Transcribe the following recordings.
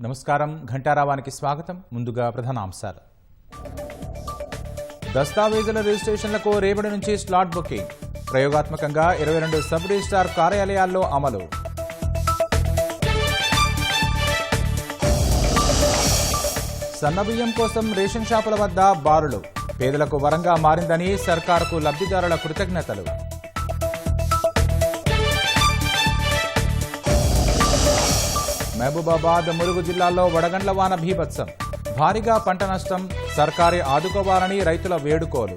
నమస్కారం ఘంటారావానికి స్వాగతం. ముందుగా ప్రధానాంశాలు. దస్తావేజుల రిజిస్ట్రేషన్లకు రేపటి నుంచి స్లాట్ బుకింగ్. ప్రయోగాత్మకంగా 22 సబ్ రిజిస్ట్రార్ కార్యాలయాల్లో అమలు. సన్నబియ్యం కోసం రేషన్ షాపుల వద్ద బారులు. పేదలకు వరంగా మారిందని సర్కారుకు లబ్ధిదారుల కృతజ్ఞతలు. మహబూబాబాద్, ములుగు జిల్లాల్లో వడగండ్ల వాన బీభత్సం. భారీగా పంట నష్టం. సర్కారే ఆదుకోవాలని రైతుల వేడుకోలు.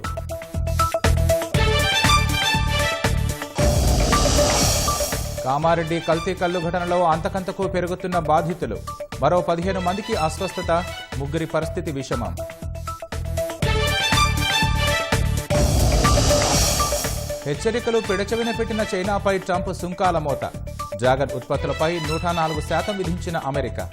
కామారెడ్డి కల్తీ కల్లు ఘటనలో అంతకంతకు పెరుగుతున్న బాధితులు. మరో 15 మందికి అస్వస్థత. ముగ్గురి పరిస్థితి విషమం. హెచ్చరికలు పెడచెవిన పెట్టిన చైనాపై ట్రంప్ సుంకాల మోత. జాగర్ ఉత్పత్తులపై 104% విధించిన అమెరికా.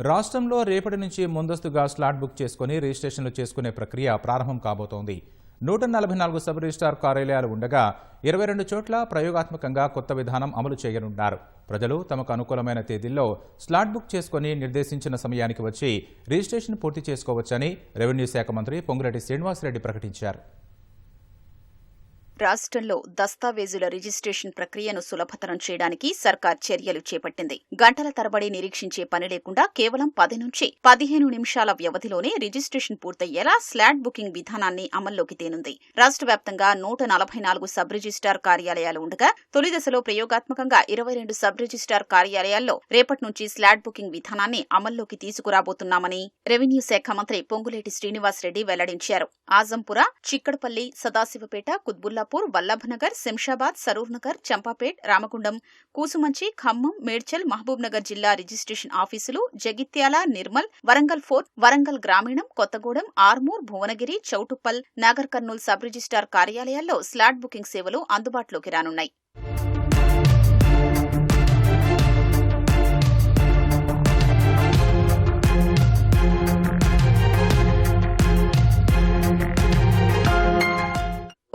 రాష్ట్రంలో రేపటి నుంచి ముందస్తుగా స్లాట్ బుక్ చేసుకుని రిజిస్ట్రేషన్లు చేసుకునే ప్రక్రియ ప్రారంభం కాబోతోంది. 144 సబ్ రిజిస్ట్రార్ కార్యాలయాలు ఉండగా 22 చోట్ల ప్రయోగాత్మకంగా కొత్త విధానం అమలు చేయనున్నారు. ప్రజలు తమకు అనుకూలమైన తేదీల్లో స్లాట్ బుక్ చేసుకుని నిర్దేశించిన సమయానికి వచ్చి రిజిస్ట్రేషన్ పూర్తి చేసుకోవచ్చని రెవెన్యూ శాఖ మంత్రి పొంగులేటి శ్రీనివాసరెడ్డి ప్రకటించారు. రాష్ట్రంలో దస్తావేజుల రిజిస్ట్రేషన్ ప్రక్రియను సులభతరం చేయడానికి సర్కార్ చర్యలు చేపట్టింది. గంటల తరబడి నిరీక్షించే పని లేకుండా కేవలం 10 నుంచి 15 నిమిషాల వ్యవధిలోనే రిజిస్ట్రేషన్ పూర్తయ్యేలా స్లాట్ బుకింగ్ విధానాన్ని అమల్లోకి తేనుంది. రాష్ట్ర వ్యాప్తంగా 144 సబ్ రిజిస్ట్రార్ కార్యాలయాలు ఉండగా తొలి దశలో ప్రయోగాత్మకంగా 22 సబ్ రిజిస్ట్రార్ కార్యాలయాల్లో రేపటి నుంచి స్లాట్ బుకింగ్ విధానాన్ని అమల్లోకి తీసుకురాబోతున్నామని రెవెన్యూ శాఖ మంత్రి పొంగులేటి శ్రీనివాసరెడ్డి వెల్లడించారు. ఆజంపుర, చిక్కడపల్లి, సదాశివపేట, కుత్బుల్లాపూర్, వల్లభనగర్, శంషాబాద్, సరూర్నగర్, చంపాపేట్, రామగుండం, కూసుమంచి, ఖమ్మం, మేడ్చల్, మహబూబ్ నగర్ జిల్లా రిజిస్ట్రేషన్ ఆఫీసులు, జగిత్యాల, నిర్మల్, వరంగల్ ఫోర్ట్, వరంగల్ గ్రామీణం, కొత్తగూడెం, ఆర్మూర్, భువనగిరి, చౌటుప్పల్, నాగర్ కర్నూల్ సబ్ రిజిస్ట్రార్ కార్యాలయాల్లో స్లాట్ బుకింగ్ సేవలు అందుబాటులోకి రానున్నాయి.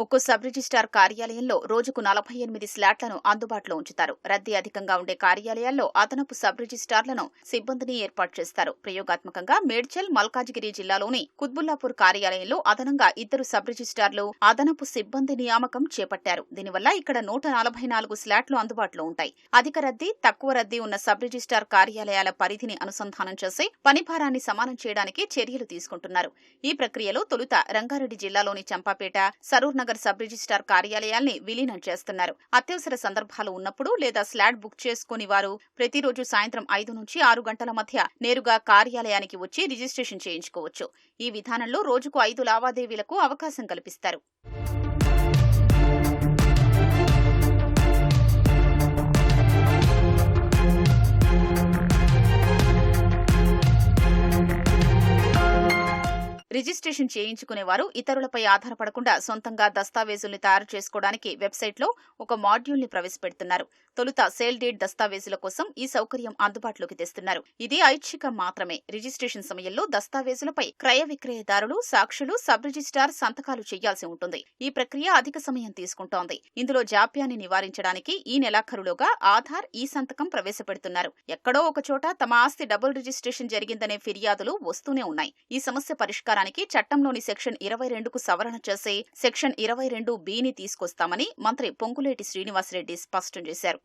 ఒక్కో సబ్ రిజిస్ట్రార్ కార్యాలయంలో రోజుకు 48 స్లాట్లను అందుబాటులో ఉంచుతారు. రద్దీ అధికంగా ఉండే కార్యాలయాల్లో అదనపు సబ్ రిజిస్ట్రార్లను సిబ్బందిని ఏర్పాటు చేస్తారు. ప్రయోగాత్మకంగా మేడ్చల్, మల్కాజిగిరి జిల్లాలోని కుత్బుల్లాపూర్ కార్యాలయంలో అదనంగా 2 సబ్ రిజిస్ట్రార్లు, అదనపు సిబ్బంది నియామకం చేపట్టారు. దీనివల్ల ఇక్కడ 144 స్లాట్లు అందుబాటులో ఉంటాయి. అధిక రద్దీ, తక్కువ రద్దీ ఉన్న సబ్ రిజిస్ట్రార్ కార్యాలయాల పరిధిని అనుసంధానం చేసి పనిభారాన్ని సమానం చేయడానికి చర్యలు తీసుకుంటున్నారు. ఈ ప్రక్రియలో తొలుత రంగారెడ్డి జిల్లాలోని చంపాపేట, సరూర్ నగర్ సబ్ రిజిస్ట్రార్ కార్యాలయాల్ని విలీనం చేస్తున్నారు. అత్యవసర సందర్భాలు ఉన్నప్పుడు లేదా స్లాట్ బుక్ చేసుకుని వారు ప్రతిరోజు సాయంత్రం 5 నుంచి 6 గంటల మధ్య నేరుగా కార్యాలయానికి వచ్చి రిజిస్ట్రేషన్ చేయించుకోవచ్చు. ఈ విధానంలో రోజుకు 5 లావాదేవీలకు అవకాశం కల్పిస్తారు. రిజిస్ట్రేషన్ చేయించుకునేవారు ఇతరులపై ఆధారపడకుండా సొంతంగా దస్తావేజుల్ని తయారు చేసుకోవడానికి వెబ్సైట్లో ఒక మాడ్యూల్ని ప్రవేశపెడుతున్నారు. తొలుత సేల్ డీడ్ దస్తావేజుల కోసం ఈ సౌకర్యం అందుబాటులోకి తెస్తున్నారు. ఇది ఐచ్ఛికం మాత్రమే. రిజిస్ట్రేషన్ సమయంలో దస్తావేజులపై క్రయ విక్రయదారులు, సాక్షులు, సబ్ రిజిస్ట్రార్ సంతకాలు చేయాల్సి ఉంటుంది. ఈ ప్రక్రియ అధిక సమయం తీసుకుంటోంది. ఇందులో జాప్యాన్ని నివారించడానికి ఈ నెలాఖరులోగా ఆధార్, ఈ సంతకం ప్రవేశపెడుతున్నారు. ఎక్కడో ఒక చోట తమ ఆస్తి డబుల్ రిజిస్ట్రేషన్ జరిగిందనే ఫిర్యాదులు వస్తూనే ఉన్నాయి. ఈ సమస్య పరిష్కారానికి చట్టంలోని సెక్షన్ 22కు సవరణ చేసి సెక్షన్ 22(b)ని తీసుకొస్తామని మంత్రి పొంగులేటి శ్రీనివాసరెడ్డి స్పష్టం చేశారు.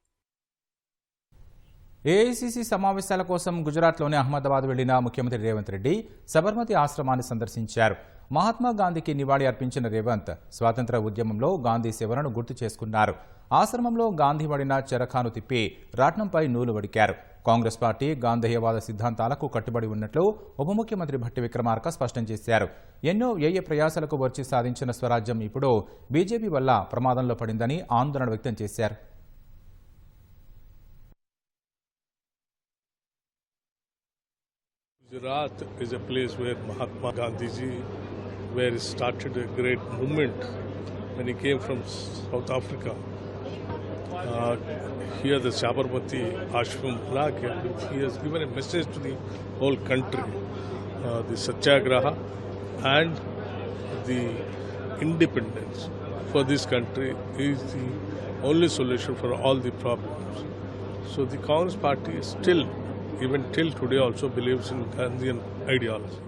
ఏఐసీసీ సమావేశాల కోసం గుజరాత్లోని అహ్మదాబాద్ వెళ్లిన ముఖ్యమంత్రి రేవంత్ రెడ్డి సబర్మతి ఆశ్రమాన్ని సందర్శించారు. మహాత్మా గాంధీకి నివాళి అర్పించిన రేవంత్ స్వాతంత్ర ఉద్యమంలో గాంధీ సేవలను గుర్తు చేసుకున్నారు. ఆశ్రమంలో గాంధీ వాడిన చరఖాను తిప్పి రాట్నంపై నూలు వడికారు. కాంగ్రెస్ పార్టీ గాంధేయవాద సిద్ధాంతాలకు కట్టుబడి ఉన్నట్లు ఉప ముఖ్యమంత్రి భట్టి విక్రమార్క స్పష్టం చేశారు. ఎన్నో ప్రయాసాలకు వచ్చి సాధించిన స్వరాజ్యం ఇప్పుడు బీజేపీ వల్ల ప్రమాదంలో పడిందని ఆందోళన వ్యక్తం చేశారు. Gujarat is a place where Mahatma Gandhi ji, where he started a great movement when he came from South Africa. Here the Sabarmati Ashram, he has given a message to the whole country. The Satyagraha and the independence. for this country is the only solution for all the problems. So the Congress party still, even till today, also believes in Gandhian ideology.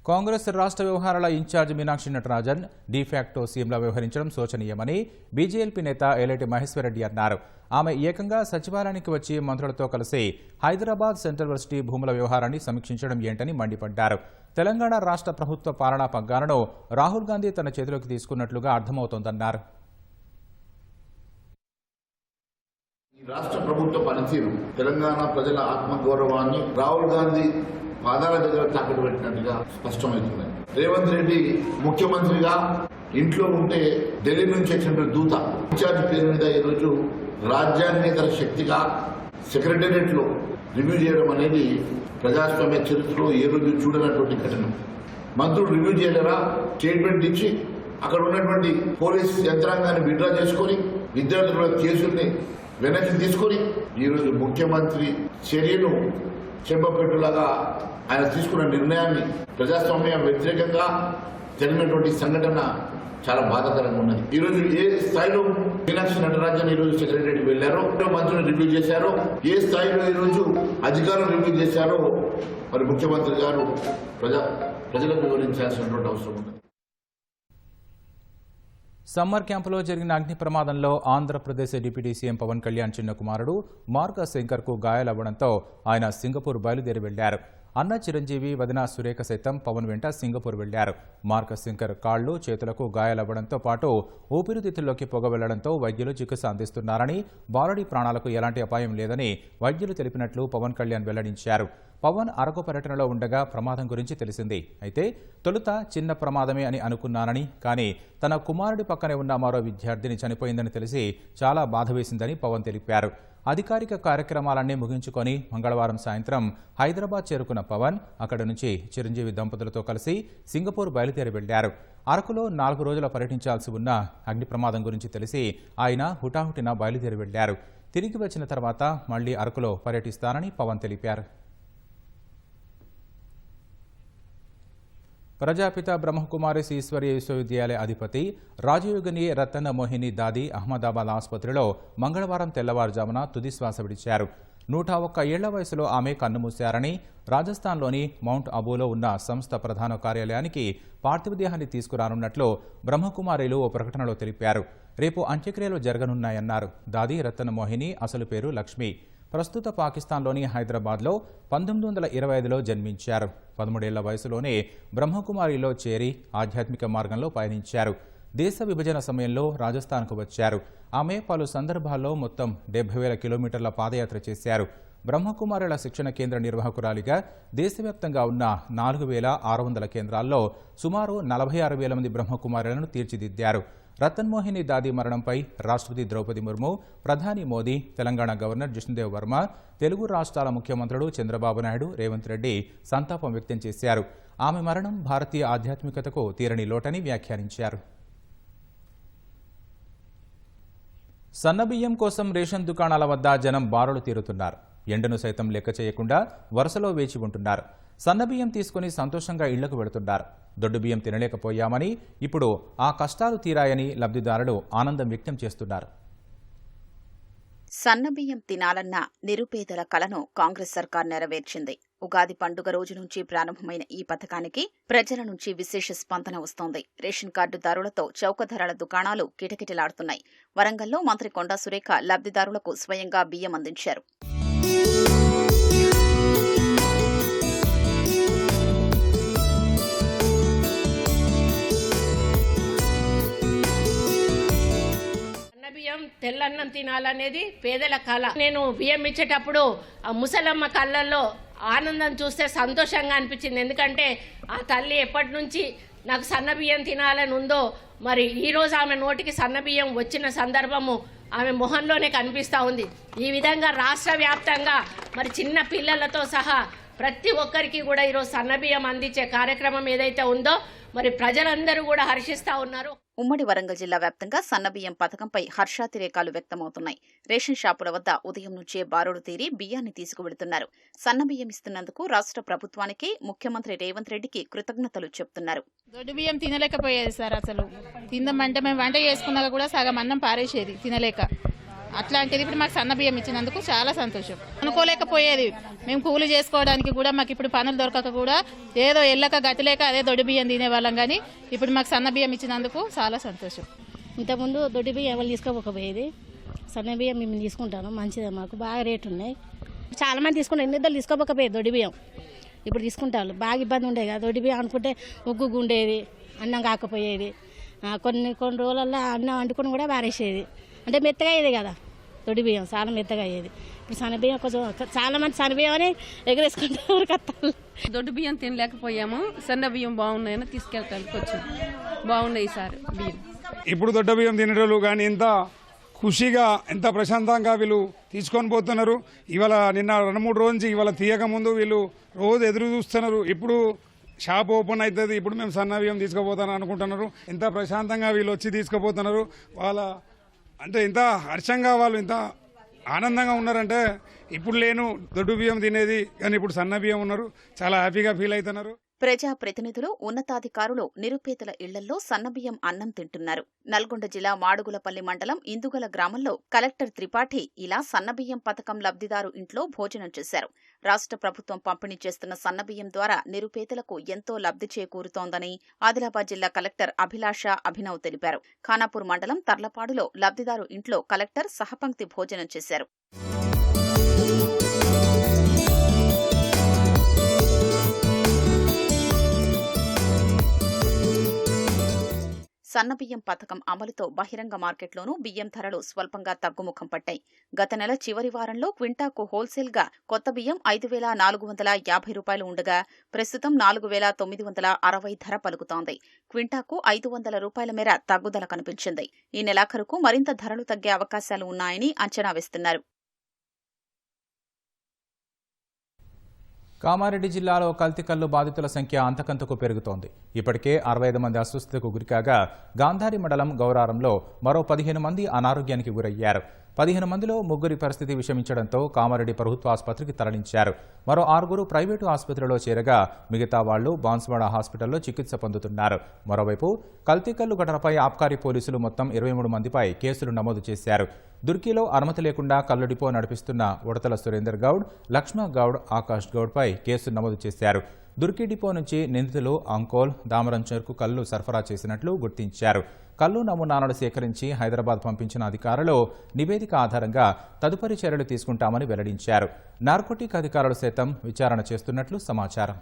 Congress రాష్ట్ర వ్యవహారాల incharge Meenakshi Natarajan de facto సీఎంలా వ్యవహరించడం శోచనీయమని BJP నేత ఏలేటి మహేశ్వరరెడ్డి అన్నారు. ఆమె ఏకంగా సచివాలయానికి వచ్చి మంత్రులతో కలిసి హైదరాబాద్ సెంట్రల్ యూనివర్సిటీ భూముల వ్యవహారాన్ని సమీక్షించడం ఏంటని మండిపడ్డారు. తెలంగాణ రాష్ట్ర ప్రభుత్వ పాలనా పగ్గాలను రాహుల్ గాంధీ తన చేతిలోకి తీసుకున్నట్లుగా అర్థమవుతోందన్నారు. రాష్ట్ర ప్రభుత్వ పనితీరు తెలంగాణ ప్రజల ఆత్మగౌరవాన్ని రాహుల్ గాంధీ పాదాల దగ్గర తాకట్టు పెట్టినట్టుగా స్పష్టమవుతుంది. రేవంత్ రెడ్డి ముఖ్యమంత్రిగా ఇంట్లో ఉంటే ఢిల్లీ నుంచి వచ్చిన దూత ఇన్ఛార్జ్ పేరు మీద ఈరోజు రాజ్యాంగేతర శక్తిగా సెక్రటేరియట్ లో రివ్యూ చేయడం అనేది ప్రజాస్వామ్య చరిత్రలో ఏ రోజు చూడనటువంటి ఘటన. మంత్రులు రివ్యూ చేయలేరా? స్టేట్మెంట్ ఇచ్చి అక్కడ ఉన్నటువంటి పోలీస్ యంత్రాంగాన్ని విత్డ్రా చేసుకుని విద్యార్థుల కేసుల్ని వెనక్కి తీసుకుని ఈరోజు ముఖ్యమంత్రి చర్యను చెంపపెట్టులాగా ఆయన తీసుకున్న నిర్ణయాన్ని ప్రజాస్వామ్య వ్యతిరేకంగా జరిగినటువంటి సంఘటన చాలా బాధాకరంగా ఉన్నది. ఈరోజు ఏ స్థాయిలో మీనాక్షి నటరాజన్ ఈరోజు సెక్రటరీ వెళ్లారో, మంత్రులు రివ్యూ చేశారో, ఏ స్థాయిలో ఈరోజు అధికారులు రివ్యూ చేశారో మరి ముఖ్యమంత్రి గారు ప్రజలకు వివరించాల్సినటువంటి అవసరం ఉంది. సమ్మర్ క్యాంపులో జరిగిన అగ్ని ప్రమాదంలో ఆంధ్రప్రదేశ్ డిప్యూటీ సీఎం పవన్ కళ్యాణ్ చిన్న కుమారుడు మార్క శంకర్కు గాయాలవ్వడంతో ఆయన సింగపూర్ బయలుదేరి వెళ్లారు. అన్న చిరంజీవి, వదిన సురేఖ సైతం పవన్ వెంట సింగపూర్ వెళ్లారు. మార్క శంకర్ కాళ్లు, చేతులకు గాయాలవ్వడంతో పాటు ఊపిరితిత్తుల్లోకి పొగ వెళ్లడంతో వైద్యులు చికిత్స అందిస్తున్నారని, బాలుడి ప్రాణాలకు ఎలాంటి అపాయం లేదని వైద్యులు తెలిపినట్లు పవన్ కళ్యాణ్ వెల్లడించారు. పవన్ అరకు పర్యటనలో ఉండగా ప్రమాదం గురించి తెలిసింది. అయితే తొలుత చిన్న ప్రమాదమే అని అనుకున్నానని, కానీ తన కుమారుడి పక్కనే ఉన్న మరో విద్యార్థిని చనిపోయిందని తెలిసి చాలా బాధ వేసిందని పవన్ తెలిపారు. అధికారిక కార్యక్రమాలన్నీ ముగించుకొని మంగళవారం సాయంత్రం హైదరాబాద్ చేరుకున్న పవన్ అక్కడి నుంచి చిరంజీవి దంపతులతో కలిసి సింగపూర్ బయలుదేరి వెళ్లారు. అరకులో 4 రోజులు పర్యటించాల్సి ఉన్న అగ్ని ప్రమాదం గురించి తెలిసి ఆయన హుటాహుటిన బయలుదేరి వెళ్లారు. తిరిగి వచ్చిన తర్వాత మళ్లీ అరకులో పర్యటిస్తానని పవన్ తెలిపారు. ప్రజాపిత బ్రహ్మకుమారిస్ ఈశ్వరీయ విశ్వవిద్యాలయ అధిపతి రాజయోగిని రతన్ మోహిని దాది అహ్మదాబాద్ ఆసుపత్రిలో మంగళవారం తెల్లవారుజామున తుదిశ్వాస విడిచారు. 101 ఏళ్ల వయసులో ఆమె కన్నుమూశారని, రాజస్థాన్లోని మౌంట్ అబూలో ఉన్న సంస్థ ప్రధాన కార్యాలయానికి పార్థివదేహాన్ని తీసుకురానున్నట్లు బ్రహ్మకుమారిలు ఓ ప్రకటనలో తెలిపారు. రేపు అంత్యక్రియలు జరగనున్నాయన్నారు. దాది రతన్ మోహిని అసలు పేరు లక్ష్మి. ప్రస్తుత పాకిస్తాన్లోని హైదరాబాద్లో 1925లో జన్మించారు. 13 ఏళ్ల వయసులోనే బ్రహ్మకుమారిలో చేరి ఆధ్యాత్మిక మార్గంలో పయనించారు. దేశ విభజన సమయంలో రాజస్థాన్కు వచ్చారు. ఆమె పలు సందర్భాల్లో మొత్తం 70,000 కిలోమీటర్ల పాదయాత్ర చేశారు. బ్రహ్మకుమారుల శిక్షణ కేంద్ర నిర్వాహకురాలిగా దేశవ్యాప్తంగా ఉన్న 4,600 కేంద్రాల్లో సుమారు 46,000 మంది బ్రహ్మకుమారులను తీర్చిదిద్దారు. రతన్ మోహిని దాది మరణంపై రాష్ట్రపతి ద్రౌపది ముర్ము, ప్రధాని మోదీ, తెలంగాణ గవర్నర్ జిష్ణుదేవ్ వర్మ, తెలుగు రాష్ట్రాల ముఖ్యమంత్రులు చంద్రబాబు నాయుడు, రేవంత్ రెడ్డి సంతాపం వ్యక్తం చేశారు. ఆమె మరణం భారతీయ ఆధ్యాత్మికతకు తీరని లోటని వ్యాఖ్యానించారు. సన్నబియ్యం కోసం రేషన్ దుకాణాల వద్ద జనం బారులు తీరుతున్నారు. ఎండను సైతం లెక్క చేయకుండా వరుసలో వేచి ఉంటున్నారు. సన్నబియ్యం తీసుకుని సంతోషంగా ఇళ్లకు వెళుతున్నారు. దొడ్డు బియ్యం తినలేకపోయామని, ఇప్పుడు ఆ కష్టాలు తీరాయని లబ్ధిదారులు ఆనందం వ్యక్తం చేస్తున్నారు. సన్నబియ్యం తినాలన్న నిరుపేదల కలను కాంగ్రెస్ సర్కార్ నెరవేర్చింది. ఉగాది పండుగ రోజు నుంచి ప్రారంభమైన ఈ పథకానికి ప్రజల నుంచి విశేష స్పందన వస్తోంది. రేషన్ కార్డుదారులతో చౌక ధరల దుకాణాలు కిటకిటలాడుతున్నాయి. వరంగల్లో మంత్రి కొండా సురేఖ లబ్ధిదారులకు స్వయంగా బియ్యం అందించారు. తెల్లన్నం తినాలనేది పేదల కళ. నేను బియ్యం ఇచ్చేటప్పుడు ఆ ముసలమ్మ కళ్ళల్లో ఆనందం చూస్తే సంతోషంగా అనిపించింది. ఎందుకంటే ఆ తల్లి ఎప్పటి నుంచి నాకు సన్న బియ్యం తినాలని ఉందో, మరి ఈరోజు ఆమె నోటికి సన్న బియ్యం వచ్చిన సందర్భము ఆమె మొహంలోనే కనిపిస్తూ ఉంది. ఈ విధంగా రాష్ట్ర వ్యాప్తంగా మరి చిన్న పిల్లలతో సహా ప్రతి ఒక్కరికి కూడా ఈరోజు సన్న బియ్యం అందించే కార్యక్రమం ఏదైతే ఉందో మరి ప్రజలందరూ కూడా హర్షిస్తూ ఉన్నారు. ఉమ్మడి వరంగల్ జిల్లా వ్యాప్తంగా సన్నబియ్యం పథకంపై హర్షాతిరేకాలు వ్యక్తమవుతున్నాయి. రేషన్ షాపుల వద్ద ఉదయం నుంచే బారులు తీరి బియ్యాన్ని తీసుకువెడుతున్నారు. సన్నబియ్యం ఇస్తున్నందుకు రాష్ట్ర ప్రభుత్వానికి, ముఖ్యమంత్రి రేవంత్ రెడ్డికి కృతజ్ఞతలు చెప్తున్నారు. దొడ్డు బియ్యం తినలేకపోయేది సార్. అసలు తిందామంటే మేము వంట చేసుకున్నాక కూడా సగం అన్నం పారేసేది తినలేక. అట్లాంటిది ఇప్పుడు మాకు సన్న బియ్యం ఇచ్చినందుకు చాలా సంతోషం. అనుకోలేకపోయేది. మేము కూలి చేసుకోవడానికి కూడా మాకు ఇప్పుడు పనులు దొరకక కూడా ఏదో ఎల్లక గతిలేక అదే దొడ్డు బియ్యం తినేవాళ్ళం. కానీ ఇప్పుడు మాకు సన్న బియ్యం ఇచ్చినందుకు చాలా సంతోషం. ఇంతకుముందు దొడ్డు బియ్యం ఎవరు తీసుకోకపోయేది. సన్న బియ్యం మేము తీసుకుంటాను. మంచిదే, మాకు బాగా రేటు ఉన్నాయి. చాలా మంది తీసుకుంటారు. ఎన్ని ఇద్దరు తీసుకోకపోయేది దొడ్డు బియ్యం. ఇప్పుడు తీసుకుంటారు. బాగా ఇబ్బంది ఉండేది కదా. దొడ్డు బియ్యం అనుకుంటే ఉగ్గు ఉండేది, అన్నం కాకపోయేది. కొన్ని రోజులల్లో అన్నం వండుకొని కూడా పారేసేది. అంటే మెత్తగా అయ్యేది కదా దొడ్డు బియ్యం, చాలా మెత్తగా అయ్యేది. ఇప్పుడు సన్నబియ్యం కొంచెం చాలా మంది సన్నబియ్యం అని ఎగరేసుకుంటారు కత్తాలు. దొడ్డు బియ్యం తినలేకపోయాము. సన్న బియ్యం బాగున్నాయని తీసుకెళ్తానికి వచ్చాము. బాగున్నాయి సార్ బియ్యం. ఇప్పుడు దొడ్డ బియ్యం తినేటోళ్ళు కానీ ఎంత ఖుషిగా, ఎంత ప్రశాంతంగా వీళ్ళు తీసుకొని పోతున్నారు. ఇవాళ నిన్న 2-3 రోజు నుంచి ఇవాళ తీయక ముందు వీళ్ళు రోజు ఎదురు చూస్తున్నారు. ఇప్పుడు షాప్ ఓపెన్ అవుతుంది, ఇప్పుడు మేము సన్న బియ్యం తీసుకుపోతాను అనుకుంటున్నారు. ఎంత ప్రశాంతంగా వీళ్ళు వచ్చి తీసుకుపోతున్నారు. వాళ్ళ అంటే ఇంత హర్షంగా, వాళ్ళు ఇంత ఆనందంగా ఉన్నారంటే ఇప్పుడు లేను దొడ్డు బియ్యం తినేది కానీ ఇప్పుడు సన్న బియ్యం ఉన్నారు. చాలా హ్యాపీగా ఫీల్ అవుతున్నారు. ప్రజాప్రతినిధులు, ఉన్నతాధికారులు నిరుపేదల ఇళ్లల్లో సన్నబియ్యం అన్నం తింటున్నారు. నల్గొండ జిల్లా మాడుగులపల్లి మండలం ఇందుగల గ్రామంలో కలెక్టర్ త్రిపాఠి ఇలా సన్నబియ్యం పథకం లబ్ధిదారు ఇంట్లో భోజనం చేశారు. రాష్ట్ర ప్రభుత్వం పంపిణీ చేస్తున్న సన్నబియ్యం ద్వారా నిరుపేదలకు ఎంతో లబ్ధి చేకూరుతోందని ఆదిలాబాద్ జిల్లా కలెక్టర్ అభిలాష అభినవ్ తెలిపారు. ఖానాపూర్ మండలం తర్లపాడులో లబ్ధిదారు ఇంట్లో కలెక్టర్ సహపంక్తి భోజనం చేశారు. సన్నబియ్యం పథకం అమలుతో బహిరంగ మార్కెట్లోనూ బియ్యం ధరలు స్వల్పంగా తగ్గుముఖం పట్టాయి. గత నెల చివరి వారంలో క్వింటాకు హోల్సేల్గా కొత్త బియ్యం 5,450 రూపాయలు ఉండగా ప్రస్తుతం 4,960 ధర పలుకుతోంది. క్వింటాకు 500 రూపాయల మేర తగ్గుదల కనిపించింది. ఈ నెలాఖరుకు మరింత ధరలు తగ్గే అవకాశాలు ఉన్నాయని అంచనా వేస్తున్నారు. కామారెడ్డి జిల్లాలో కల్తీకల్లు బాధితుల సంఖ్య అంతకంతకు పెరుగుతోంది. ఇప్పటికే 65 మంది అస్వస్థతకు గురికాగా గాంధారి మండలం గౌరారంలో మరో 15 మంది అనారోగ్యానికి గురయ్యారు. 15 మందిలో 3 పరిస్థితి విషమించడంతో కామారెడ్డి ప్రభుత్వ ఆసుపత్రికి తరలించారు. మరో 6 ప్రైవేటు ఆసుపత్రిలో చేరగా మిగతా వాళ్లు బాన్స్వాడ హాస్పిటల్లో చికిత్స పొందుతున్నారు. మరోవైపు కల్తీకల్లు ఘటనపై ఆబ్కారీ పోలీసులు మొత్తం 23 మందిపై కేసులు నమోదు చేశారు. దుర్కిలో అనుమతి లేకుండా కల్లు డిపో నడిపిస్తున్న ఉడతల సురేందర్ గౌడ్, లక్ష్మణ గౌడ్, ఆకాష్ గౌడ్పై కేసు నమోదు చేశారు. దుర్కి డిపో నుంచి నిందితులు అంకోల్, దామరంచర్కు కల్లు సరఫరా చేసినట్లు గుర్తించారు. కల్లు నమూనాలను సేకరించి హైదరాబాద్ పంపించిన అధికారులు నివేదిక ఆధారంగా తదుపరి చర్యలు తీసుకుంటామని వెల్లడించారు. నార్కోటిక్ అధికారులు సైతం విచారణ చేస్తున్నట్లు సమాచారం.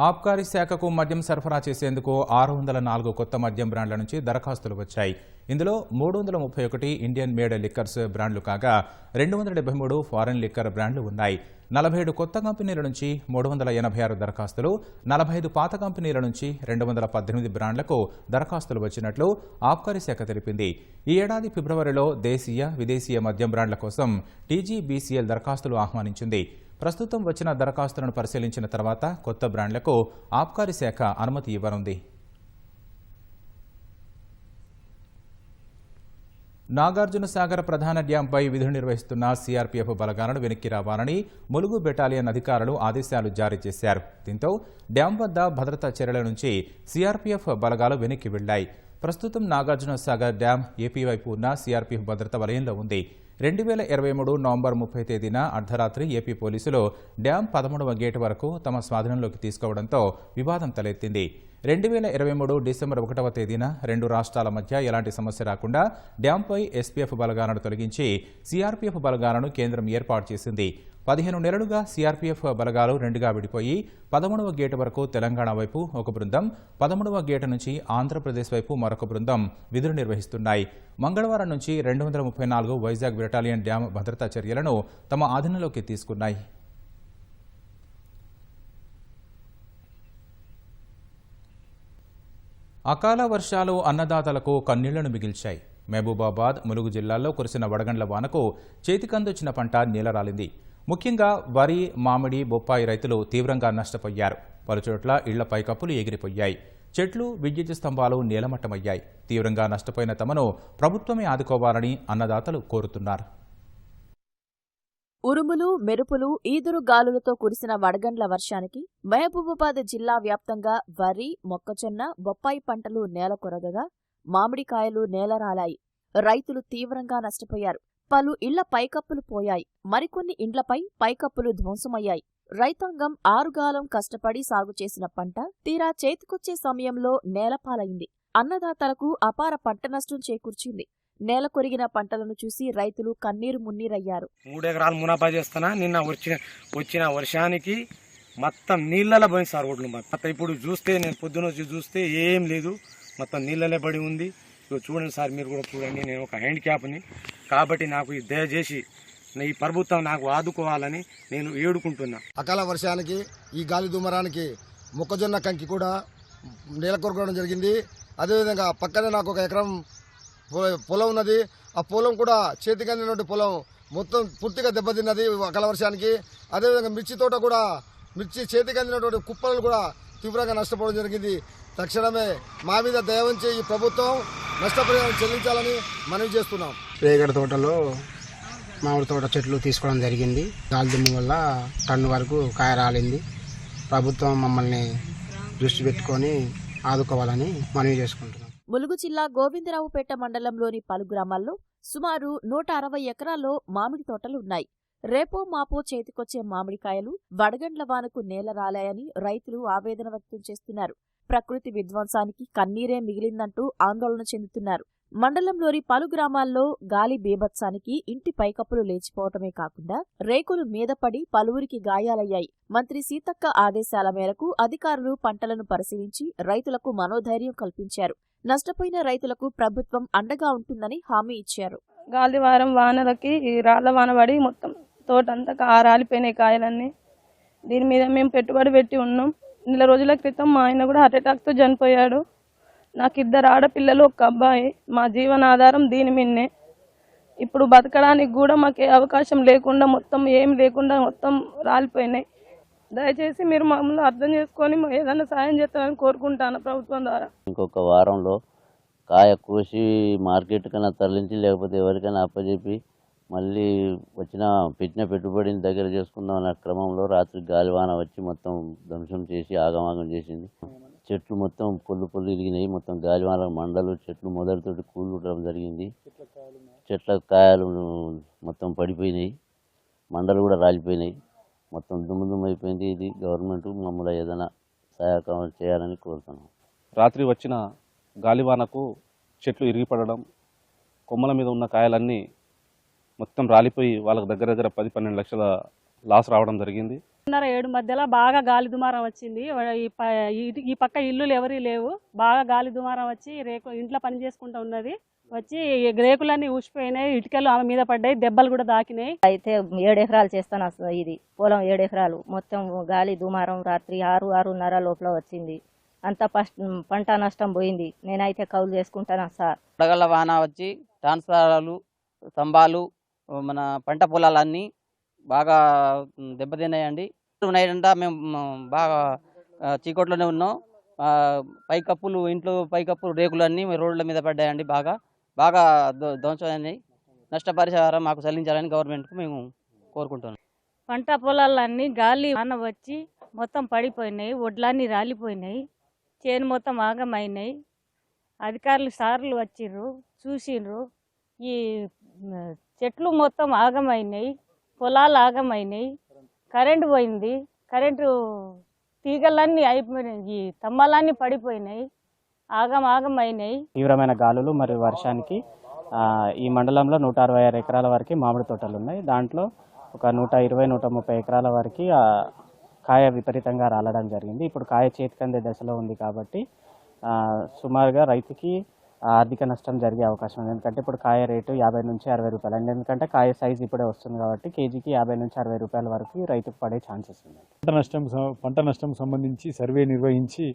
ఆబ్కారీ శాఖకు మద్యం సరఫరా చేసేందుకు 604 కొత్త మద్యం బ్రాండ్ల నుంచి దరఖాస్తులు వచ్చాయి. ఇందులో 331 ఇండియన్ మేడ్ లిక్కర్స్ బ్రాండ్లు కాగా 273 ఫారెన్ లిక్కర్ బ్రాండ్లు ఉన్నాయి. 47 కొత్త కంపెనీల నుంచి 386 దరఖాస్తులు, 45 పాత కంపెనీల నుంచి 218 బ్రాండ్లకు దరఖాస్తులు వచ్చినట్లు ఆబ్కారీ శాఖ తెలిపింది. ఈ ఏడాది ఫిబ్రవరిలో దేశీయ, విదేశీయ మద్యం బ్రాండ్ల కోసం టీజీబీసీఎల్ దరఖాస్తులు ఆహ్వానించింది. ప్రస్తుతం వచ్చిన దరఖాస్తులను పరిశీలించిన తర్వాత కొత్త బ్రాండ్లకు ఆబ్కారీ శాఖ అనుమతి ఇవ్వనుంది. నాగార్జునసాగర్ ప్రధాన డ్యాంపై విధులు నిర్వహిస్తున్న సీఆర్పీఎఫ్ బలగాలను వెనక్కి రావాలని ములుగు బెటాలియన్ అధికారులు ఆదేశాలు జారీ చేశారు. దీంతో డ్యాం వద్ద భద్రతా చర్యల నుంచి సీఆర్పీఎఫ్ బలగాలు వెనక్కి వెళ్లాయి. ప్రస్తుతం నాగార్జునసాగర్ డ్యాం ఏపీ వైపు ఉన్న సీఆర్పీఎఫ్ భద్రతా వలయంలో ఉంది. 2023 నవంబర్ 30 తేదీన అర్ధరాత్రి ఏపీ పోలీసులు డ్యాం 13వ గేటు వరకు తమ స్వాధీనంలోకి తీసుకోవడంతో వివాదం తలెత్తింది. 2023 డిసెంబర్ 1వ తేదీన 2 రాష్ట్రాల మధ్య ఎలాంటి సమస్య రాకుండా డ్యాంపై ఎస్పీఎఫ్ బలగాలను తొలగించి సీఆర్పీఎఫ్ బలగాలను కేంద్రం ఏర్పాటు చేసింది. 15 నెలలుగా సీఆర్పీఎఫ్ బలగాలు 2గా విడిపోయి 13వ గేటు వరకు తెలంగాణ వైపు ఒక బృందం, 13వ గేటు నుంచి ఆంధ్రప్రదేశ్ వైపు మరొక బృందం విధులు నిర్వహిస్తున్నాయి. మంగళవారం నుంచి 234 వైజాగ్ బెటాలియన్ డ్యాం భద్రతా చర్యలను తమ ఆధీనంలోకి తీసుకున్నాయి. అకాల వర్షాలు అన్నదాతలకు కన్నీళ్లను మిగిల్చాయి. మహబూబాబాద్, ములుగు జిల్లాల్లో కురిసిన వడగండ్ల వానకు చేతికందొచ్చిన పంట నేలరాలింది. ముఖ్యంగా వరి, మామిడి, బొప్పాయి రైతులు తీవ్రంగా నష్టపోయారు. పలుచోట్ల ఇళ్ల పైకప్పులు ఎగిరిపోయాయి. చెట్లు, విద్యుత్ స్తంభాలు నేలమట్టమయ్యాయి. తీవ్రంగా నష్టపోయిన తమను ప్రభుత్వమే ఆదుకోవాలని అన్నదాతలు కోరుతున్నారు. ఉరుములు, మెరుపులు, ఈదురు గాలులతో కురిసిన వడగండ్ల వర్షానికి మహబూబాబాద్ జిల్లా వ్యాప్తంగా వరి, మొక్కజొన్న, బొప్పాయి పంటలు నేలకొరగగా మామిడికాయలు నేలరాలాయి. రైతులు తీవ్రంగా నష్టపోయారు. పలు ఇళ్ల పైకప్పులు పోయాయి. మరికొన్ని ఇండ్లపై పైకప్పులు ధ్వంసమయ్యాయి. రైతాంగం ఆరుగాలం కష్టపడి సాగు చేసిన పంట తీరా చేతికొచ్చే సమయంలో నేలపాలైంది. అన్నదాతలకు అపార పంట నష్టం చేకూర్చింది. నేల కొరిగిన పంటలను చూసి రైతులు కన్నీరు మున్నీరయ్యారు. 3 ఎకరాలు మునాపా చేస్తానా, నిన్న వచ్చిన వర్షానికి మొత్తం నీళ్ళలో పోయింది సార్ ఒడ్లు. మొత్తం ఇప్పుడు చూస్తే, నేను పొద్దున వచ్చి చూస్తే ఏం లేదు, మొత్తం నీళ్ళలో పడి ఉంది. చూడండి సార్, మీరు కూడా చూడండి. నేను ఒక హ్యాండ్ క్యాప్ని కాబట్టి నాకు దయచేసి ఈ ప్రభుత్వం నాకు ఆదుకోవాలని నేను ఏడుకుంటున్నా. అకాల వర్షానికి, ఈ గాలి దుమారానికి మొక్కజొన్న కంకి కూడా నేల కొరగడం జరిగింది. అదేవిధంగా పక్కనే నాకు 1 ఎకరం పొలం ఉన్నది. ఆ పొలం కూడా చేతికి అందినటువంటి పొలం మొత్తం పూర్తిగా దెబ్బతిన్నది అకాల వర్షానికి. అదేవిధంగా మిర్చి తోట కూడా, మిర్చి చేతికి అందినటువంటి కుప్పలు కూడా తీవ్రంగా నష్టపోవడం జరిగింది. తక్షణమే మా మీద దయ ఉంచి ఈ ప్రభుత్వం నష్టపరిహారం చెల్లించాలని మనవి చేస్తున్నాం. రేగడి తోటలో మామిడి తోట చెట్లు తీసుకోవడం జరిగింది. గాలి దుమ్ము వల్ల టన్ను వరకు కాయ రాలింది. ప్రభుత్వం మమ్మల్ని దృష్టి పెట్టుకొని ఆదుకోవాలని మనవి చేసుకుంటున్నాం. ములుగు జిల్లా గోవిందరావుపేట మండలంలోని పలు గ్రామాల్లో సుమారు 160 ఎకరాల్లో మామిడి తోటలున్నాయి. రేపో మాపో చేతికొచ్చే మామిడికాయలు వడగండ్ల వానకు నేల రాలాయని రైతులు ఆవేదన వ్యక్తం చేస్తున్నారు. ప్రకృతి విధ్వంసానికి కన్నీరే మిగిలిందంటూ ఆందోళన చెందుతున్నారు. మండలంలోని పలు గ్రామాల్లో గాలి బీభత్సానికి ఇంటి పైకప్పులు లేచిపోవటమే కాకుండా రేకులు మీదపడి పలువురికి గాయాలయ్యాయి. మంత్రి సీతక్క ఆదేశాల మేరకు అధికారులు పంటలను పరిశీలించి రైతులకు మనోధైర్యం కల్పించారు. నష్టపోయిన రైతులకు ప్రభుత్వం అండగా ఉంటుందని హామీ ఇచ్చారు. గాలివారం వానలకి రాళ్ల వాన పడి మొత్తం తోటంతా రాలిపోయినాయి కాయలన్నీ. దీని మీద మేము పెట్టుబడి పెట్టి ఉన్నాం. 4 రోజుల క్రితం మా ఆయన కూడా హార్ట్ అటాక్తో చనిపోయాడు. నాకు 2 ఆడపిల్లలు, 1 అబ్బాయి. మా జీవనాధారం దీని మీదనే. ఇప్పుడు బతకడానికి కూడా మాకు అవకాశం లేకుండా, మొత్తం ఏం లేకుండా మొత్తం రాలిపోయినాయి. దయచేసి మీరు మమ్మల్ని అర్థం చేసుకొని ఏదైనా సాయం చేస్తారని కోరుకుంటాను ప్రభుత్వం ద్వారా. ఇంకొక వారంలో కాయ కోసి మార్కెట్ కన్నా తరలించి, లేకపోతే ఎవరికైనా అప్పచెప్పి మళ్ళీ పెట్టిన పెట్టుబడిని దగ్గర చేసుకుందాం అన్న క్రమంలో రాత్రి గాలివాన వచ్చి మొత్తం ధ్వంసం చేసి ఆగమాగం చేసింది. చెట్లు మొత్తం పొల్లు ఇరిగినాయి. మొత్తం గాలివాన మండలు చెట్లు మొదటితోటి కూలడం జరిగింది. చెట్ల కాయలు మొత్తం పడిపోయినాయి. మండలు కూడా రాలిపోయినాయి. మొత్తం దుమ్ము అయిపోయింది. ఇది గవర్నమెంట్ మమ్మల్ని ఏదైనా సహాయకం చేయాలని కోరుతున్నాం. రాత్రి వచ్చిన గాలివానకు చెట్లు ఇరిగిపడడం, కొమ్మల మీద ఉన్న కాయలన్నీ మొత్తం రాలిపోయి వాళ్ళకు దగ్గర 10-12 లక్షల లాస్ రావడం జరిగింది. 7 మధ్యలో బాగా గాలి దుమారం వచ్చింది. ఈ పక్క ఇల్లులు ఎవరి లేవు. బాగా గాలి దుమారం వచ్చి ఇంట్లో పని చేసుకుంటూ ఉన్నది. వచ్చి రేకులన్నీ ఊసిపోయినాయి. ఇటుకలు ఆమె మీద పడ్డాయి. దెబ్బలు కూడా దాకినాయి. అయితే 7 ఎకరాలు చేస్తాను. ఇది పొలం 7 ఎకరాలు మొత్తం గాలి దుమారం రాత్రి 6-6:30 లోపల వచ్చింది. అంత పంట నష్టం పోయింది. నేనైతే కౌలు చేసుకుంటాను సార్. వడగళ్ల వాన వచ్చి ట్రాన్స్ఫారాలు, స్తంభాలు, మన పంట పొలాలన్నీ బాగా దెబ్బతిన్నాయండి. ఉన్నాయంట. మేము బాగా చీకట్లోనే ఉన్నాం. పైకప్పులు, ఇంట్లో పైకప్పులు, రేకులు అన్నీ రోడ్ల మీద పడ్డాయండి. బాగా ధ్వంసమైనాయి. నష్టపరిహారం మాకు చెల్లించాలని గవర్నమెంట్కు మేము కోరుకుంటున్నాం. పంట పొలాలన్నీ గాలి వాన వచ్చి మొత్తం పడిపోయినాయి. వడ్లన్నీ రాలిపోయినాయి. చేను మొత్తం ఆగమైనాయి. అధికారులు సార్లు వచ్చిర్రు, చూసిండ్రు. ఈ చెట్లు మొత్తం ఆగమైనాయి. పొలాలు ఆగమైనాయి. కరెంటు పోయింది. కరెంటు తీగలన్నీ అయిపోయినాయి. ఈ స్తంభాలన్నీ పడిపోయినాయి. ఆగమైనాయి. తీవ్రమైన గాలులు మరియు వర్షానికి ఈ మండలంలో 166 ఎకరాల వరకు మామిడి తోటలు ఉన్నాయి. దాంట్లో ఒక 120-130 ఎకరాల వరకు కాయ విపరీతంగా రాలడం జరిగింది. ఇప్పుడు కాయ చేతికందే దశలో ఉంది కాబట్టి సుమారుగా రైతుకి ఆర్థిక నష్టం జరిగే అవకాశం ఉంది. ఎందుకంటే ఇప్పుడు కాయ రేటు 50 నుంచి 60 రూపాయలు అండి. ఎందుకంటే కాయ సైజు ఇప్పుడే వస్తుంది కాబట్టి కేజీకి 50 నుంచి 60 రూపాయల వరకు రైతుకు పడే ఛాన్సెస్ ఉన్నాయి. పంట నష్టం సంబంధించి సర్వే నిర్వహించి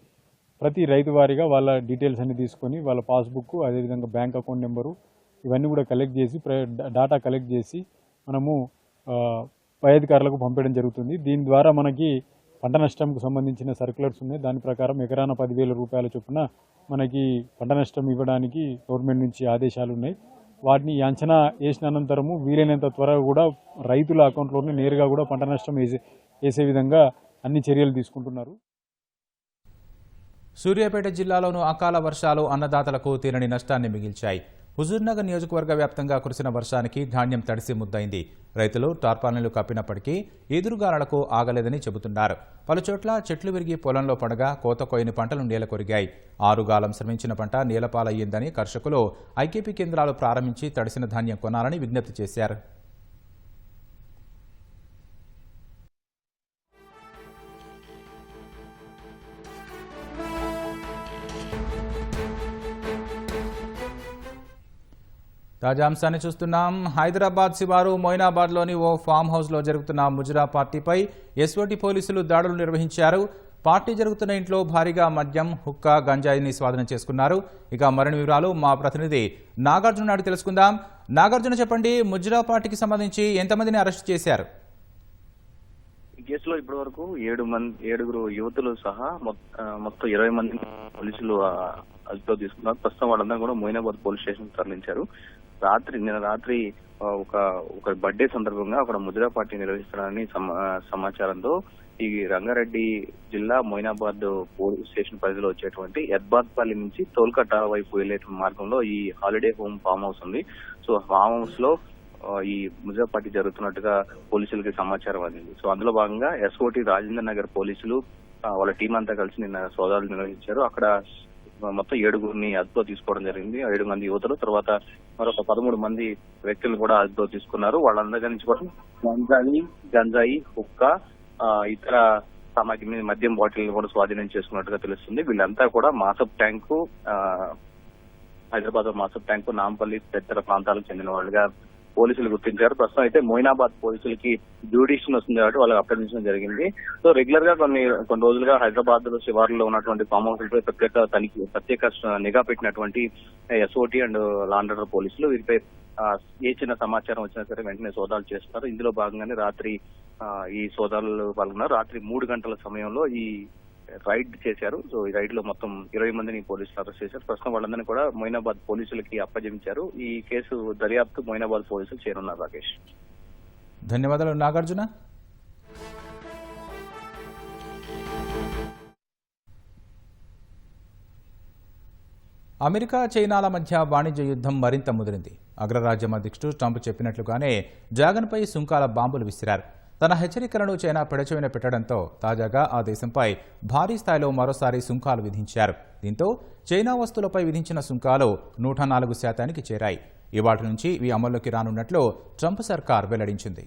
ప్రతి రైతు వారీగా వాళ్ళ డీటెయిల్స్ అన్ని తీసుకొని వాళ్ళ పాస్బుక్, అదేవిధంగా బ్యాంక్ అకౌంట్ నెంబరు ఇవన్నీ కూడా కలెక్ట్ చేసి, డాటా కలెక్ట్ చేసి మనము పై అధికారులకు పంపడం జరుగుతుంది. దీని ద్వారా మనకి పంట నష్టంకు సంబంధించిన సర్క్యులర్స్ ఉన్నాయి. దాని ప్రకారం ఎకరాన 10,000 రూపాయల చొప్పున మనకి పంట నష్టం ఇవ్వడానికి గవర్నమెంట్ నుంచి ఆదేశాలు ఉన్నాయి. వాటిని అంచనా వేసిన అనంతరము వీలైనంత త్వరగా కూడా రైతుల అకౌంట్లోనే నేరుగా కూడా పంట నష్టం వేసే విధంగా అన్ని చర్యలు తీసుకుంటున్నారు. సూర్యాపేట జిల్లాలోనూ అకాల వర్షాలు అన్నదాతలకు తీరని నష్టాన్ని మిగిల్చాయి. హుజూర్నగర్ నియోజకవర్గ వ్యాప్తంగా కురిసిన వర్షానికి ధాన్యం తడిసి ముద్దయింది. రైతులు టార్పాలిన్లు కప్పినప్పటికీ ఈదురుగాలులకు ఆగలేదని చెబుతున్నారు. పలుచోట్ల చెట్లు విరిగి పొలంలో పడగా కోత కోయని పంటలు నేలకొరిగాయి. ఆరుగాలం శ్రమించిన పంట నేలపాలయ్యిందని కర్షకులు ఐకేపీ కేంద్రాలు ప్రారంభించి తడిసిన ధాన్యం కొనాలని విజ్ఞప్తి చేశారు. తాజా అంశాన్ని చూస్తున్నాం. హైదరాబాద్ శివారు మొయినాబాద్లోని ఓ ఫామ్ హౌస్లో జరుగుతున్న ముజరా పార్టీపై ఎస్ఓటీ పోలీసులు దాడులు నిర్వహించారు. పార్టీ జరుగుతున్న ఇంట్లో భారీగా మద్యం, హుక్కా, గంజాయిని స్వాధీనం చేసుకున్నారు. ఇక మరిన్ని వివరాలు మా ప్రతినిధి నాగార్జున అడిగి తెలుసుకుందాం. నాగార్జున, చెప్పండి, ముజరా పార్టీకి సంబంధించి ఎంతమందిని అరెస్ట్ చేశారు? ఈ కేసులో ఇప్పటి వరకు 7 యువతులు సహా మొత్తం 20 మంది పోలీసులు అదుపులో తీసుకున్నారు. ప్రస్తుతం వాళ్ళందరూ కూడా మొయినాబాద్ పోలీస్ స్టేషన్ తరలించారు. నిన్న రాత్రి ఒక బర్త్డే సందర్భంగా అక్కడ ముజరా పార్టీ నిర్వహిస్తారని సమాచారంతో ఈ రంగారెడ్డి జిల్లా మొయినాబాద్ పోలీస్ స్టేషన్ పరిధిలో వచ్చేటువంటి ఎద్బాద్పల్లి నుంచి తోల్కట్ట వైపు వెళ్లే మార్గంలో ఈ హాలిడే హోమ్ ఫామ్ హౌస్ ఉంది. సో ఫామ్ హౌస్ లో ఈ ముజరా పార్టీ జరుగుతున్నట్టుగా పోలీసులకి సమాచారం అందింది. సో అందులో భాగంగా ఎస్ఓటీ రాజేంద్ర నగర్ పోలీసులు వాళ్ళ టీం అంతా కలిసి నిన్న సోదాలు నిర్వహించారు. అక్కడ మొత్తం 7గురిని అదుపులో తీసుకోవడం జరిగింది. 7 మంది యువతులు, తర్వాత మరొక 13 మంది వ్యక్తులు కూడా అదుపులో తీసుకున్నారు. వాళ్ళందరి నుంచి కూడా గంజాయి, హుక్కా, ఇతర సామాగ్రి మద్యం బాటిల్ కూడా స్వాధీనం చేసుకున్నట్టుగా తెలుస్తుంది. వీళ్ళంతా కూడా మాసప్ ట్యాంకు, హైదరాబాద్ మాసప్ ట్యాంకు, నాంపల్లి తదితర ప్రాంతాలకు చెందిన వాళ్ళుగా పోలీసులు గుర్తించారు. ప్రస్తుతం అయితే మొయినాబాద్ పోలీసులకి డ్యూటీషన్ వస్తుంది కాబట్టి వాళ్ళకి అప్రదించడం జరిగింది. సో రెగ్యులర్ గా కొన్ని రోజులుగా హైదరాబాద్ లో శివార్లో ఉన్నటువంటి ఫామ్ హౌస్ పై ప్రత్యేక నిఘా పెట్టినటువంటి SOT and law and order పోలీసులు వీరిపై ఏ చిన్న సమాచారం వచ్చినా సరే వెంటనే సోదాలు చేస్తున్నారు. ఇందులో భాగంగానే రాత్రి ఈ సోదాలు పాల్గొన్నారు. రాత్రి 3 గంటల సమయంలో ఈ రైడ్ చేశారు. సో ఈ రైడ్ లో మొత్తం 20 మందిని పోలీసులు అరెస్ట్ చేశారు. ప్రస్తుతం వాళ్ళందరినీ కూడా మొయినాబాద్ పోలీసులకి అప్పగించారు. ఈ కేసు దర్యాప్తు మొయినాబాద్ పోలీసులు చేరున్నారు. రాకేష్, ధన్యవాదాలు నాగార్జున. అమెరికా చైనాల మధ్య వాణిజ్య యుద్ధం మరింత ముదిరింది. అగ్రరాజ్యం అధ్యక్షుడు ట్రంప్ చెప్పినట్లుగానే డ్రాగన్పై సుంకాల బాంబులు విసిరారు. తన హెచ్చరికలను చైనా పెడచెవిన పెట్టడంతో తాజాగా ఆ దేశంపై భారీ స్థాయిలో మరోసారి సుంకాలు విధించారు. దీంతో చైనా వస్తువులపై విధించిన సుంకాలు 104% చేరాయి. ఇవాటి నుంచి ఇవి అమల్లోకి రానున్నట్లు ట్రంప్ సర్కార్ వెల్లడించింది.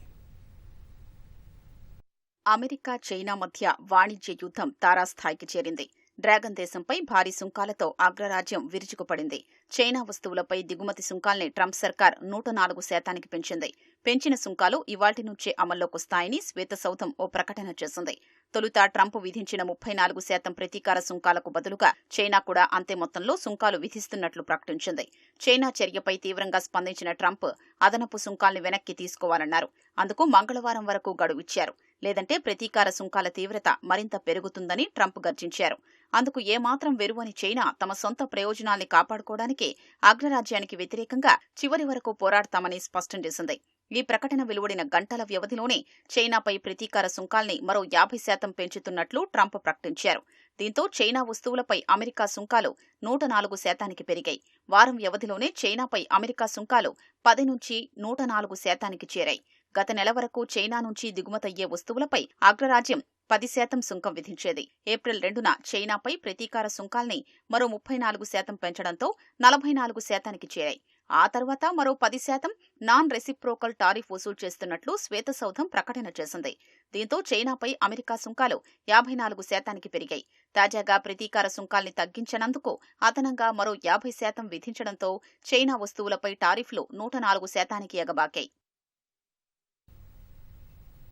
అమెరికా చైనా మధ్య వాణిజ్య యుద్ధం తారాస్థాయికి చేరింది. డ్రాగన్ దేశంపై భారీ సుంకాలతో అగ్రరాజ్యం విరుచుకుపడింది. చైనా వస్తువులపై దిగుమతి సుంకాల్ని ట్రంప్ సర్కార్ 104% పెంచింది. పెంచిన సుంకాలు ఇవాల్టి నుంచే అమల్లోకొస్తాయని శ్వేతసౌధం ఓ ప్రకటన చేసింది. తొలుత ట్రంప్ విధించిన 34% ప్రతీకార సుంకాలకు బదులుగా చైనా కూడా అంతే మొత్తంలో సుంకాలు విధిస్తున్నట్లు ప్రకటించింది. చైనా చర్యపై తీవ్రంగా స్పందించిన ట్రంప్ అదనపు సుంకాల్ని వెనక్కి తీసుకోవాలన్నారు. అందుకు మంగళవారం వరకు గడువిచ్చారు. లేదంటే ప్రతీకార సుంకాల తీవ్రత మరింత పెరుగుతుందని ట్రంప్ గర్జించారు. అందుకు ఏమాత్రం వెరువని చైనా తమ సొంత ప్రయోజనాల్ని కాపాడుకోవడానికి అగ్రరాజ్యానికి వ్యతిరేకంగా చివరి వరకు పోరాడతామని స్పష్టం చేసింది. ఈ ప్రకటన వెలువడిన గంటల వ్యవధిలోనే చైనాపై ప్రతీకార సుంకాల్ని మరో 50% పెంచుతున్నట్లు ట్రంప్ ప్రకటించారు. దీంతో చైనా వస్తువులపై అమెరికా సుంకాలు 104% పెరిగాయి. వారం వ్యవధిలోనే చైనాపై అమెరికా సుంకాలు 10 నుంచి 104% చేరాయి. గత నెల వరకు చైనా నుంచి దిగుమతయ్యే వస్తువులపై అగ్రరాజ్యం 10% సుంకం విధించేది. ఏప్రిల్ 2న చైనాపై ప్రతీకార సుంకాల్ని మరో 34% పెంచడంతో 44% చేరాయి. ఆ తర్వాత మరో 10% నాన్ రెసిప్రోకల్ టారిఫ్ వసూలు చేస్తున్నట్లు శ్వేతసౌధం ప్రకటన చేసింది. దీంతో చైనాపై అమెరికా సుంకాలు 54% పెరిగాయి. తాజాగా ప్రతీకార సుంకాల్ని తగ్గించనందుకు అదనంగా మరో 50% విధించడంతో చైనా వస్తువులపై టారిఫ్లు 104% ఎగబాకాయి.